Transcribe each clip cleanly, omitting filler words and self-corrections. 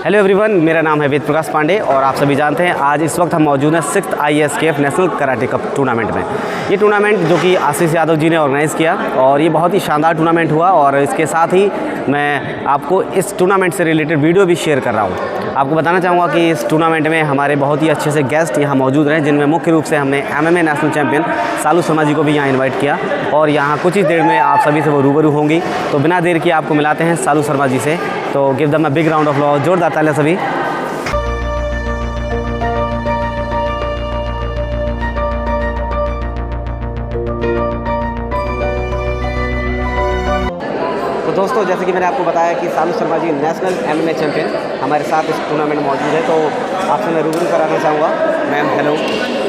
Hello everyone, मेरा नाम है वेद प्रकाश पांडे और आप सभी जानते हैं आज इस वक्त हम मौजूद हैं 6th ISKF national karate cup tournament में। ये टूर्नामेंट जो कि आशीष यादव जी ने ऑर्गेनाइज़ किया और ये बहुत ही शानदार टूर्नामेंट हुआ और इसके साथ ही मैं आपको इस टूर्नामेंट से रिलेटेड वीडियो भी शेयर कर रहा हूँ। आपको बताना चाहूँगा कि इस टूर्नामेंट में हमारे बहुत ही अच्छे से गेस्ट यहाँ मौजूद रहे, जिनमें मुख्य रूप से हमने MMA नेशनल चैम्पियन सालू शर्मा जी को भी यहाँ इन्वाइट किया और यहाँ कुछ ही देर में आप सभी से वो रूबरू होंगी। तो बिना देर किए आपको मिलाते हैं सालू शर्मा जी से। तो give them a big round of applause, जोरदार तालियां सभी। तो दोस्तों, जैसे कि मैंने आपको बताया कि सालू Sharma ji national MMA champion हमारे साथ इस टूर्नामेंट में मौजूद है। तो आपसे मैं रूबरू कराना चाहूँगा। Ma'am hello.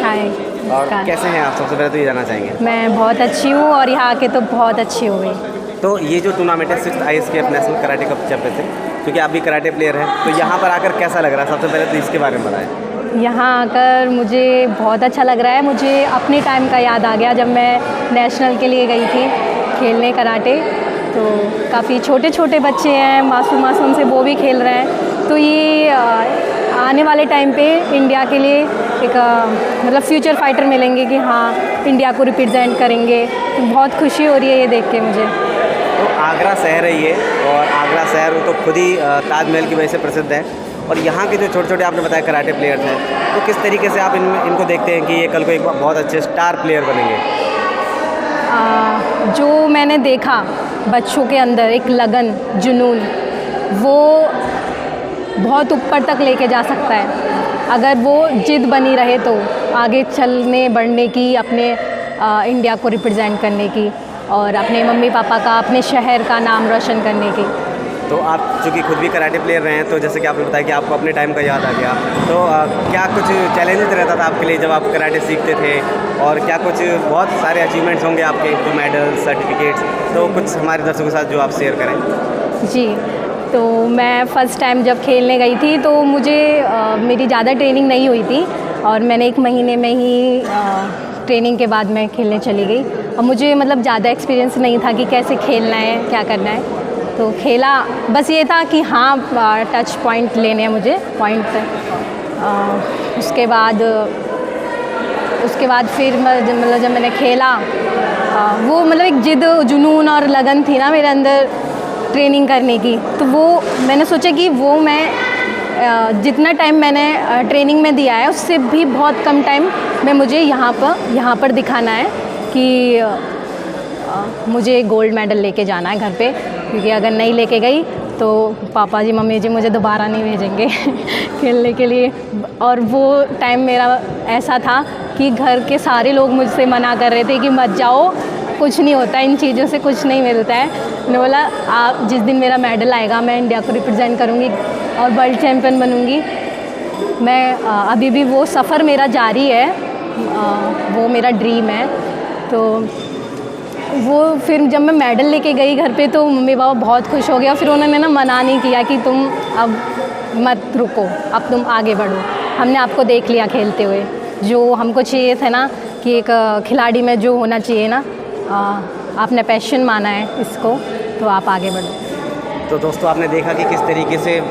हाय। और कैसे हैं आप? सबसे पहले तो ये जानना चाहेंगे। मैं बहुत अच्छी हूँ और यहाँ आके तो बहुत अच्छी हो गई। तो ये जो टूर्नामेंट है 6th ISKF national karate cup championship, क्योंकि आप भी कराटे प्लेयर हैं, तो यहाँ पर आकर कैसा लग रहा है? सबसे पहले तो इसके बारे में बताएं। यहाँ आकर मुझे बहुत अच्छा लग रहा है। मुझे अपने टाइम का याद आ गया जब मैं नेशनल के लिए गई थी खेलने कराटे। तो काफ़ी छोटे छोटे बच्चे हैं, मासूम से वो भी खेल रहे हैं। तो ये आने वाले टाइम पे इंडिया के लिए एक मतलब फ्यूचर फाइटर मिलेंगे कि हाँ इंडिया को रिप्रेजेंट करेंगे। तो बहुत खुशी हो रही है ये देख के मुझे। तो आगरा शहर है ये, और आगरा शहर तो खुद ही ताजमहल की वजह से प्रसिद्ध है। और यहाँ के जो छोटे छोटे आपने बताया कराटे प्लेयर्स हैं, तो किस तरीके से आप इनको देखते हैं कि ये कल को एक बहुत अच्छे स्टार प्लेयर बनेंगे? जो मैंने देखा बच्चों के अंदर एक लगन, जुनून, वो बहुत ऊपर तक लेके जा सकता है अगर वो जिद बनी रहे तो आगे चलने बढ़ने की, अपने इंडिया को रिप्रेजेंट करने की और अपने मम्मी पापा का, अपने शहर का नाम रोशन करने की। तो आप चूँकि खुद भी कराटे प्लेयर रहे हैं, तो जैसे कि आपने बताया कि आपको अपने टाइम का याद आ गया, तो क्या कुछ चैलेंजेस रहता था आपके लिए जब आप कराटे सीखते थे? और क्या कुछ बहुत सारे अचीवमेंट्स होंगे आपके, जो मेडल, सर्टिफिकेट्स, तो कुछ हमारे दर्शकों के साथ जो आप शेयर करें। जी, तो मैं फ़र्स्ट टाइम जब खेलने गई थी तो मुझे मेरी ज़्यादा ट्रेनिंग नहीं हुई थी और मैंने 1 महीने में ही ट्रेनिंग के बाद मैं खेलने चली गई और मुझे मतलब ज़्यादा एक्सपीरियंस नहीं था कि कैसे खेलना है, क्या करना है। तो खेला, बस ये था कि हाँ टच पॉइंट लेने हैं मुझे, पॉइंट। उसके बाद फिर मतलब जब मैंने खेला, वो मतलब एक जिद, जुनून और लगन थी ना मेरे अंदर ट्रेनिंग करने की। तो वो मैंने सोचा कि वो मैं जितना टाइम मैंने ट्रेनिंग में दिया है उससे भी बहुत कम टाइम में मुझे यहाँ पर दिखाना है कि मुझे गोल्ड मेडल लेके जाना है घर पे, क्योंकि अगर नहीं लेके गई तो पापा जी मम्मी जी मुझे दोबारा नहीं भेजेंगे खेलने के लिए। और वो टाइम मेरा ऐसा था कि घर के सारे लोग मुझसे मना कर रहे थे कि मत जाओ, कुछ नहीं होता, इन चीज़ों से कुछ नहीं मिलता है। मैंने बोला आप जिस दिन मेरा मेडल आएगा मैं इंडिया को रिप्रेजेंट करूँगी और वर्ल्ड चैम्पियन बनूँगी। मैं अभी भी वो सफ़र मेरा जारी है, वो मेरा ड्रीम है। तो वो फिर जब मैं मेडल लेके गई घर पे तो मम्मी पापा बहुत खुश हो गया। फिर उन्होंने ना मना नहीं किया कि तुम अब मत रुको, अब तुम आगे बढ़ो, हमने आपको देख लिया खेलते हुए। जो हमको चाहिए था ना कि एक खिलाड़ी में जो होना चाहिए ना, आपने पैशन माना है इसको, तो आप आगे बढ़ो। तो दोस्तों, आपने देखा कि किस तरीके से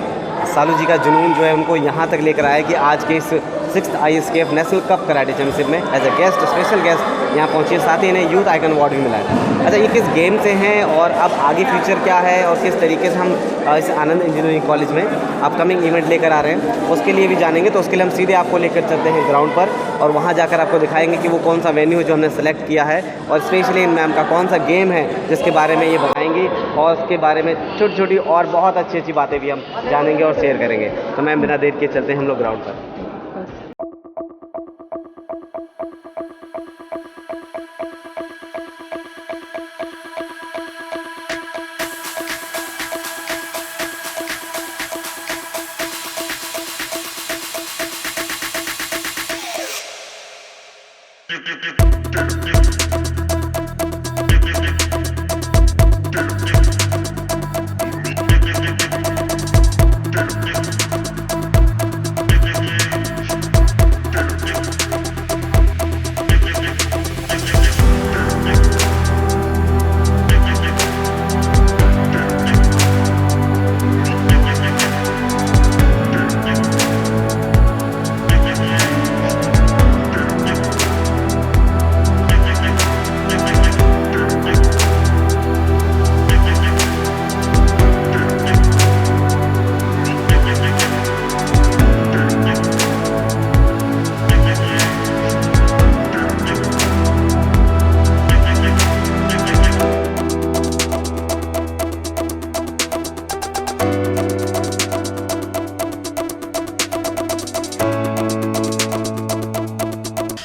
सालू जी का जुनून जो है उनको यहाँ तक लेकर आया कि आज के इस 6th ISKF national cup karate championship में as a guest, special guest यहाँ पहुँचे। साथ ही इन्हें यूथ आइकन अवार्ड भी मिला है। अच्छा, ये किस गेम से हैं और अब आगे फ्यूचर क्या है और किस तरीके से हम इस आनंद इंजीनियरिंग कॉलेज में अपकमिंग इवेंट लेकर आ रहे हैं, उसके लिए भी जानेंगे। तो उसके लिए हम सीधे आपको लेकर चलते हैं ग्राउंड पर और वहाँ जाकर आपको दिखाएंगे कि वो कौन सा वेन्यू है जो हमने सेलेक्ट किया है और स्पेशली इन मैम का कौन सा गेम है जिसके बारे में ये बताएंगी, और उसके बारे में छोटी छोटी और बहुत अच्छी अच्छी बातें भी हम जानेंगे और शेयर करेंगे। तो मैम, बिना देर के चलते हैं हम लोग ग्राउंड पर।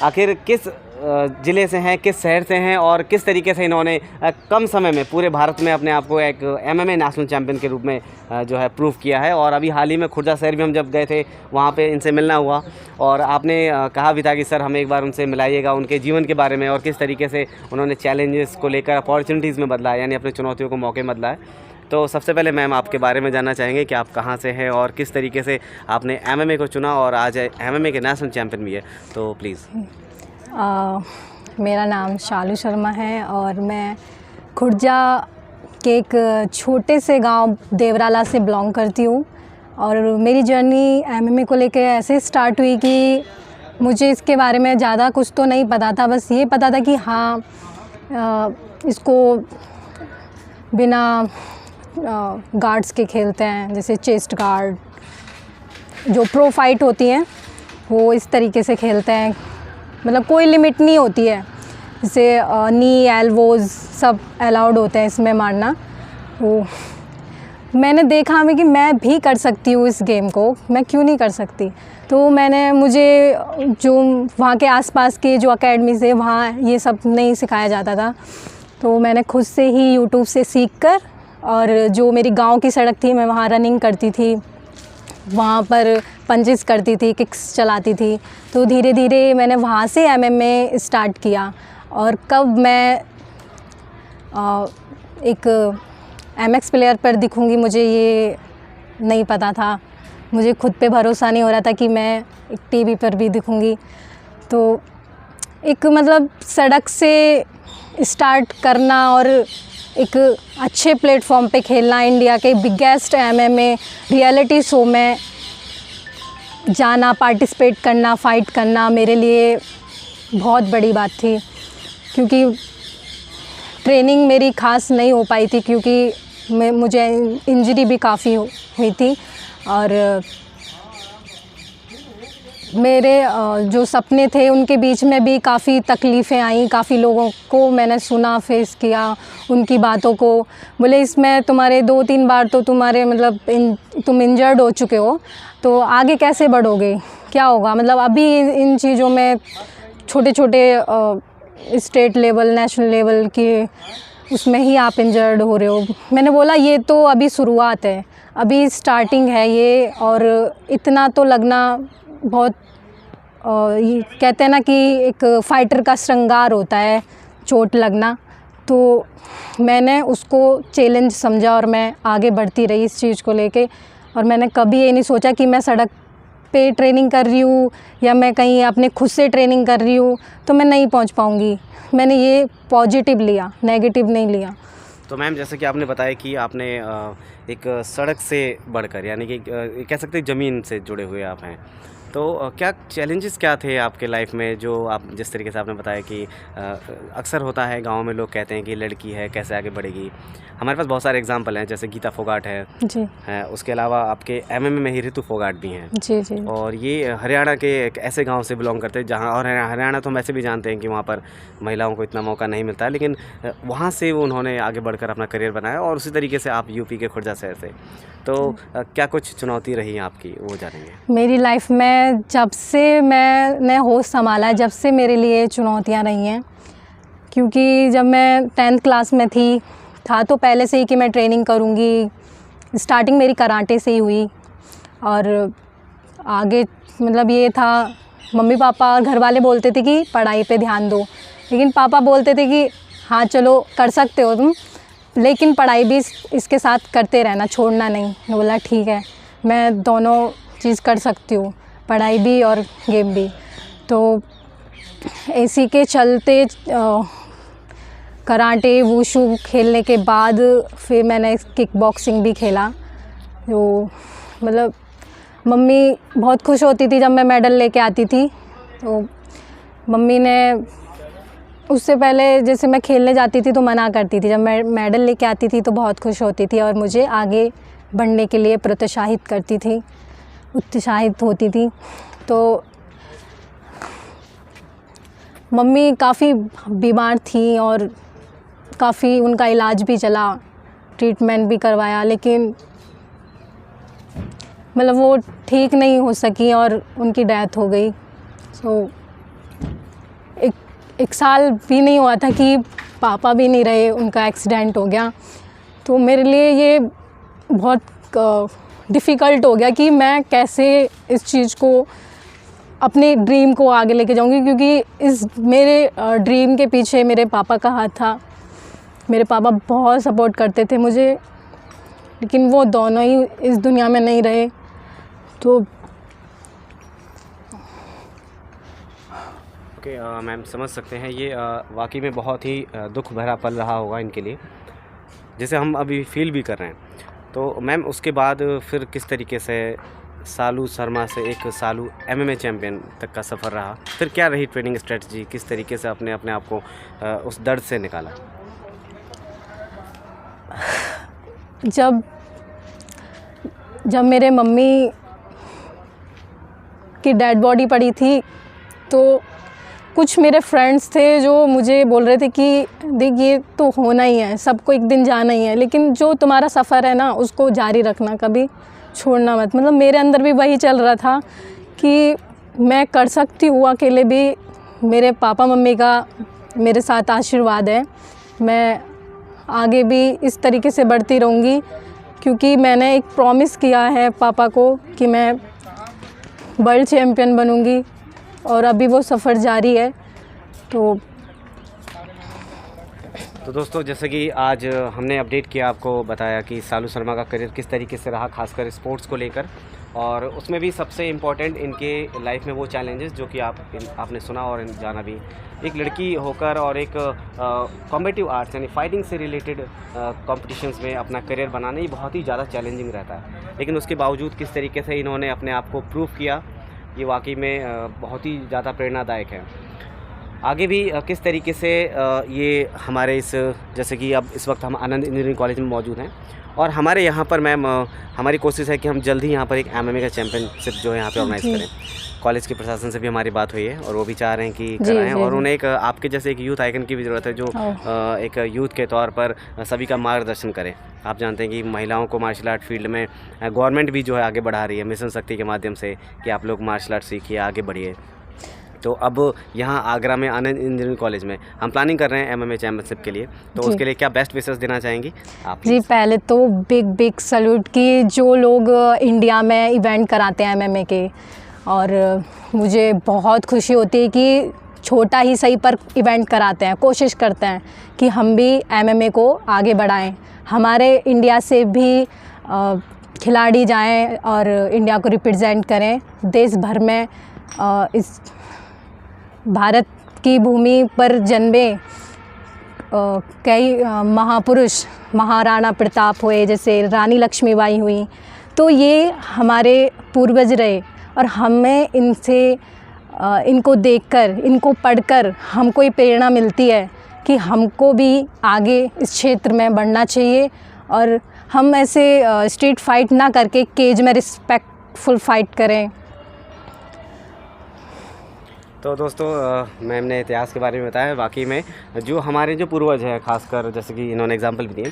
आखिर किस ज़िले से हैं, किस शहर से हैं और किस तरीके से इन्होंने कम समय में पूरे भारत में अपने आप को एक MMA नेशनल चैम्पियन के रूप में जो है प्रूव किया है। और अभी हाल ही में खुर्जा शहर भी हम जब गए थे वहाँ पे इनसे मिलना हुआ और आपने कहा भी था कि सर हमें एक बार उनसे मिलाइएगा, उनके जीवन के बारे में और किस तरीके से उन्होंने चैलेंजेस को लेकर अपॉर्चुनिटीज़ में बदला है, यानी अपनी चुनौतियों को मौके में बदला है। तो सबसे पहले मैम आपके बारे में जानना चाहेंगे कि आप कहाँ से हैं और किस तरीके से आपने MMA को चुना और आज MMA के नेशनल चैम्पियन भी है, तो प्लीज़। मेरा नाम शालू शर्मा है और मैं खुर्जा के एक छोटे से गांव देवराला से बिलोंग करती हूँ। और मेरी जर्नी MMA को लेकर ऐसे स्टार्ट हुई कि मुझे इसके बारे में ज़्यादा कुछ तो नहीं पता था, बस ये पता था कि हाँ इसको बिना गार्ड्स के खेलते हैं, जैसे चेस्ट गार्ड जो प्रो फाइट होती हैं वो इस तरीके से खेलते हैं, मतलब कोई लिमिट नहीं होती है, जैसे नी एल्बोज सब अलाउड होते हैं इसमें मारना। वो मैंने देखा हमें कि मैं भी कर सकती हूँ इस गेम को, मैं क्यों नहीं कर सकती। तो मुझे जो वहाँ के आसपास के जो अकेडमीज़ है वहाँ ये सब नहीं सिखाया जाता था, तो मैंने खुद से ही यूट्यूब से सीख कर और जो मेरी गांव की सड़क थी मैं वहाँ रनिंग करती थी, वहाँ पर पंचेस करती थी, किक्स चलाती थी। तो धीरे धीरे मैंने वहाँ से MMA स्टार्ट किया। और कब मैं एक MX प्लेयर पर दिखूँगी मुझे ये नहीं पता था, मुझे खुद पे भरोसा नहीं हो रहा था कि मैं एक टीवी पर भी दिखूँगी। तो एक मतलब सड़क से स्टार्ट करना और एक अच्छे प्लेटफॉर्म पे खेलना, इंडिया के बिगेस्ट MMA रियलिटी शो में जाना, पार्टिसिपेट करना, फ़ाइट करना मेरे लिए बहुत बड़ी बात थी। क्योंकि ट्रेनिंग मेरी ख़ास नहीं हो पाई थी, क्योंकि मुझे इंजरी भी काफ़ी हुई थी और मेरे जो सपने थे उनके बीच में भी काफ़ी तकलीफ़ें आई, काफ़ी लोगों को मैंने सुना, फेस किया उनकी बातों को। बोले इसमें तुम्हारे 2-3 बार तो तुम्हारे मतलब तुम इंजर्ड हो चुके हो, तो आगे कैसे बढ़ोगे, क्या होगा। मतलब अभी इन चीज़ों में छोटे छोटे स्टेट लेवल, नेशनल लेवल के उसमें ही आप इंजर्ड हो रहे हो। मैंने बोला ये तो अभी शुरुआत है, अभी स्टार्टिंग है ये, और इतना तो लगना बहुत ये कहते हैं ना कि एक फ़ाइटर का श्रृंगार होता है चोट लगना। तो मैंने उसको चैलेंज समझा और मैं आगे बढ़ती रही इस चीज़ को लेके। और मैंने कभी ये नहीं सोचा कि मैं सड़क पे ट्रेनिंग कर रही हूँ या मैं कहीं अपने खुद से ट्रेनिंग कर रही हूँ तो मैं नहीं पहुँच पाऊँगी। मैंने ये पॉजिटिव लिया, नेगेटिव नहीं लिया। तो मैम जैसे कि आपने बताया कि आपने एक सड़क से बढ़कर, यानी कि कह सकते हैं ज़मीन से जुड़े हुए आप हैं, तो क्या चैलेंजेस क्या थे आपके लाइफ में, जो आप जिस तरीके से आपने बताया कि अक्सर होता है गांव में लोग कहते हैं कि लड़की है कैसे आगे बढ़ेगी। हमारे पास बहुत सारे एग्जांपल हैं, जैसे गीता फोगाट है जी, है, उसके अलावा आपके MMA में ही ऋतु फोगाट भी हैं जी जी। और ये हरियाणा के एक ऐसे गांव से बिलोंग करते हैं जहां, और हरियाणा तो हम ऐसे भी जानते हैं कि वहां पर महिलाओं को इतना मौका नहीं मिलता है, लेकिन वहां से वो उन्होंने आगे बढ़कर अपना करियर बनाया। और उसी तरीके से आप यूपी के खुर्जा शहर से, तो क्या कुछ चुनौती रही आपकी, वो जानेंगे। मेरी लाइफ में जब से मैंने होश संभाला, जब से मेरे लिए चुनौतियाँ रही हैं। क्योंकि जब मैं 10th क्लास में था तो पहले से ही कि मैं ट्रेनिंग करूँगी। स्टार्टिंग मेरी कराटे से ही हुई और आगे मतलब ये था, मम्मी पापा और घर वाले बोलते थे कि पढ़ाई पे ध्यान दो, लेकिन पापा बोलते थे कि हाँ चलो कर सकते हो तुम, लेकिन पढ़ाई भी इसके साथ करते रहना, छोड़ना नहीं। मैं बोला ठीक है, मैं दोनों चीज़ कर सकती हूँ, पढ़ाई भी और गेम भी। तो इसी के चलते कराटे वुशु खेलने के बाद फिर मैंने किक बॉक्सिंग भी खेला। जो मतलब मम्मी बहुत खुश होती थी जब मैं मेडल लेके आती थी। तो मम्मी ने उससे पहले जैसे मैं खेलने जाती थी तो मना करती थी, जब मैं मेडल लेके आती थी तो बहुत खुश होती थी और मुझे आगे बढ़ने के लिए प्रोत्साहित करती थी, उत्साहित होती थी। तो मम्मी काफ़ी बीमार थी और काफ़ी उनका इलाज भी चला, ट्रीटमेंट भी करवाया, लेकिन मतलब वो ठीक नहीं हो सकी और उनकी डेथ हो गई। सो 1 साल भी नहीं हुआ था कि पापा भी नहीं रहे, उनका एक्सीडेंट हो गया। तो मेरे लिए ये बहुत डिफ़िकल्ट हो गया कि मैं कैसे इस चीज़ को, अपने ड्रीम को आगे लेके जाऊंगी, क्योंकि इस मेरे ड्रीम के पीछे मेरे पापा का हाथ था। मेरे पापा बहुत सपोर्ट करते थे मुझे, लेकिन वो दोनों ही इस दुनिया में नहीं रहे। तो ओके मैम, समझ सकते हैं ये वाकई में बहुत ही दुख भरा पल रहा होगा इनके लिए, जिसे हम अभी फील भी कर रहे हैं। तो मैम उसके बाद फिर किस तरीके से सालू शर्मा से एक सालू MMA चैम्पियन तक का सफ़र रहा? फिर क्या रही ट्रेनिंग स्ट्रेटजी, किस तरीके से अपने आप को उस दर्द से निकाला? जब मेरे मम्मी की डेड बॉडी पड़ी थी, तो कुछ मेरे फ्रेंड्स थे जो मुझे बोल रहे थे कि देख ये तो होना ही है, सबको एक दिन जाना ही है, लेकिन जो तुम्हारा सफ़र है ना उसको जारी रखना, कभी छोड़ना मत। मतलब मेरे अंदर भी वही चल रहा था कि मैं कर सकती हूँ अकेले भी। मेरे पापा मम्मी का मेरे साथ आशीर्वाद है, मैं आगे भी इस तरीके से बढ़ती रहूँगी, क्योंकि मैंने एक प्रॉमिस किया है पापा को कि मैं वर्ल्ड चैम्पियन बनूँगी, और अभी वो सफ़र जारी है। तो दोस्तों, जैसे कि आज हमने अपडेट किया, आपको बताया कि सालू शर्मा का करियर किस तरीके से रहा, खासकर स्पोर्ट्स को लेकर, और उसमें भी सबसे इम्पोर्टेंट इनके लाइफ में वो चैलेंजेस जो कि आपने सुना और जाना भी। एक लड़की होकर और एक कॉम्पिटिटिव आर्ट्स यानी फाइटिंग से रिलेटेड कॉम्पिटिशन्स में अपना करियर बनाना ही बहुत ही ज़्यादा चैलेंजिंग रहता है, लेकिन उसके बावजूद किस तरीके से इन्होंने अपने आप को प्रूव किया, ये वाकई में बहुत ही ज़्यादा प्रेरणादायक है। आगे भी किस तरीके से ये हमारे इस, जैसे कि अब इस वक्त हम आनंद इंजीनियरिंग कॉलेज में मौजूद हैं, और हमारे यहाँ पर मैम हमारी कोशिश है कि हम जल्द ही यहाँ पर एक MMA का चैम्पियनशिप जो है यहाँ पे ऑर्गेनाइज़ करें। कॉलेज के प्रशासन से भी हमारी बात हुई है और वो भी चाह रहे हैं कि कराएं, और उन्हें एक आपके जैसे एक यूथ आइकन की भी ज़रूरत है जो एक यूथ के तौर पर सभी का मार्गदर्शन करे। आप जानते हैं कि महिलाओं को मार्शल आर्ट फील्ड में गवर्नमेंट भी जो है आगे बढ़ा रही है मिशन शक्ति के माध्यम से कि आप लोग मार्शल आर्ट सीखिए, आगे बढ़िए। तो अब यहाँ आगरा में आनंद इंजीनियरिंग कॉलेज में हम प्लानिंग कर रहे हैं MMA चैम्पियनशिप के लिए, तो उसके लिए क्या बेस्ट विशेस देना चाहेंगी आप? जी, पहले तो बिग सैल्यूट कि जो लोग इंडिया में इवेंट कराते हैं MMA के, और मुझे बहुत खुशी होती है कि छोटा ही सही पर इवेंट कराते हैं, कोशिश करते हैं कि हम भी MMA को आगे बढ़ाएं, हमारे इंडिया से भी खिलाड़ी जाएं और इंडिया को रिप्रेजेंट करें देश भर में। इस भारत की भूमि पर जन्मे कई महापुरुष, महाराणा प्रताप हुए, जैसे रानी लक्ष्मीबाई हुई, तो ये हमारे पूर्वज रहे, और हमें इनको देखकर, इनको पढ़कर हमको ये प्रेरणा मिलती है कि हमको भी आगे इस क्षेत्र में बढ़ना चाहिए, और हम ऐसे स्ट्रीट फाइट ना करके केज में रिस्पेक्टफुल फाइट करें। तो दोस्तों, मैम ने इतिहास के बारे में बताया। वाकई में जो हमारे जो पूर्वज हैं, खासकर जैसे कि इन्होंने एग्जांपल भी दिए,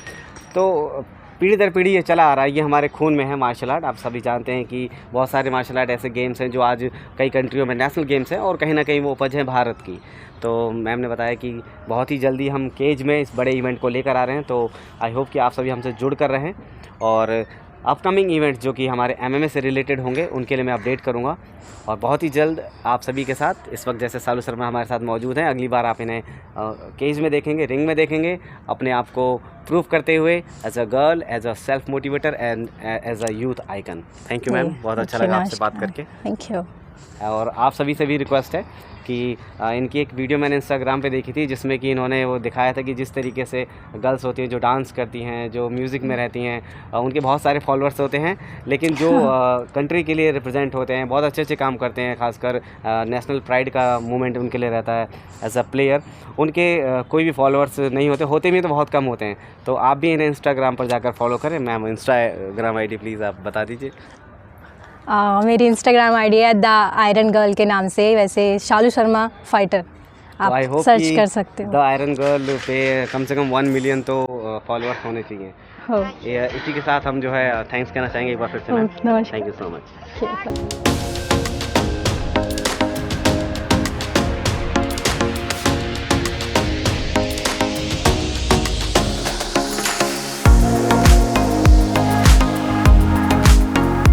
तो पीढ़ी दर पीढ़ी ये चला आ रहा है, ये हमारे खून में है मार्शल आर्ट। आप सभी जानते हैं कि बहुत सारे मार्शल आर्ट ऐसे गेम्स हैं जो आज कई कंट्रियों में नेशनल गेम्स हैं, और कहीं ना कहीं वो उपज है भारत की। तो मैम ने बताया कि बहुत ही जल्दी हम केज में इस बड़े इवेंट को लेकर आ रहे हैं, तो आई होप कि आप सभी हमसे जुड़ कर रहें, और अपकमिंग इवेंट्स जो कि हमारे MMA से रिलेटेड होंगे उनके लिए मैं अपडेट करूंगा, और बहुत ही जल्द आप सभी के साथ। इस वक्त जैसे सालू शर्मा हमारे साथ मौजूद हैं, अगली बार आप इन्हें केज में देखेंगे, रिंग में देखेंगे, अपने आप को प्रूव करते हुए as a girl, as a self motivator and as a youth icon. Thank you ma'am, बहुत अच्छा लगा आपसे बात करके। Thank you. और आप सभी से भी रिक्वेस्ट है कि इनकी एक वीडियो मैंने इंस्टाग्राम पे देखी थी, जिसमें कि इन्होंने वो दिखाया था कि जिस तरीके से गर्ल्स होती हैं जो डांस करती हैं, जो म्यूज़िक में रहती हैं, उनके बहुत सारे फॉलोअर्स होते हैं, लेकिन जो कंट्री के लिए रिप्रेजेंट होते हैं, बहुत अच्छे अच्छे काम करते हैं, खासकर नेशनल प्राइड का मूवमेंट उनके लिए रहता है एज अ प्लेयर, उनके कोई भी फॉलोअर्स नहीं होते भी तो बहुत कम होते हैं। तो आप भी इन्हें इंस्टाग्राम पर जाकर फॉलो करें। मैम इंस्टाग्राम ID प्लीज़ आप बता दीजिए। मेरी इंस्टाग्राम ID है द आयरन गर्ल के नाम से, वैसे शालू शर्मा फाइटर आप सर्च कर सकते हो। द आयरन गर्ल पे कम से कम 1 मिलियन तो फॉलोअर्स होने चाहिए। इसी के साथ हम जो है थैंक्स कहना चाहेंगे एक बार फिर से। Thank you so much.